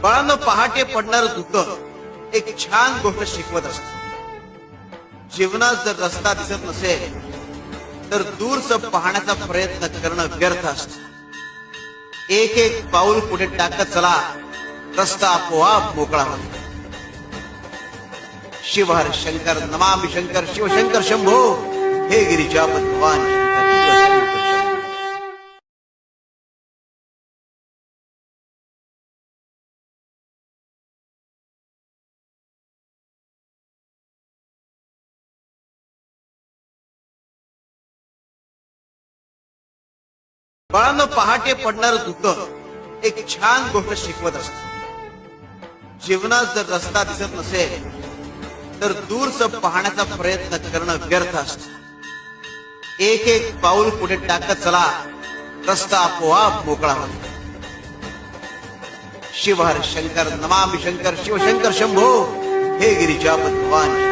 बाळांनो, पहाटे पडणार दुःख एक छान गोष्ट शिकवत असत. जीवनात जर रस्ता दिसत नसेल तर दूरच पाहण्याचा प्रयत्न करणं व्यर्थ असत. एक एक पाऊल पुढे टाकत चला, रस्ता आपोआप मोकळा होतो. शिव हर शंकर नमामि शंकर, शिवशंकर शंभो, हे गिरिजापती भगवान शंकर. बाळांनो, पहाटे पडणार दुःख एक छान गोष्ट शिकवत असत. जीवनात जर रस्ता दिसत नसेल तर दूरच पाहण्याचा प्रयत्न करणं व्यर्थ असत. एक एक पाऊल पुढे टाकत चला, रस्ता आपोआप मोकळा होतो. शिव हर शंकर नमामि शंकर, शिवशंकर शंभो, हे गिरिजापती भगवान.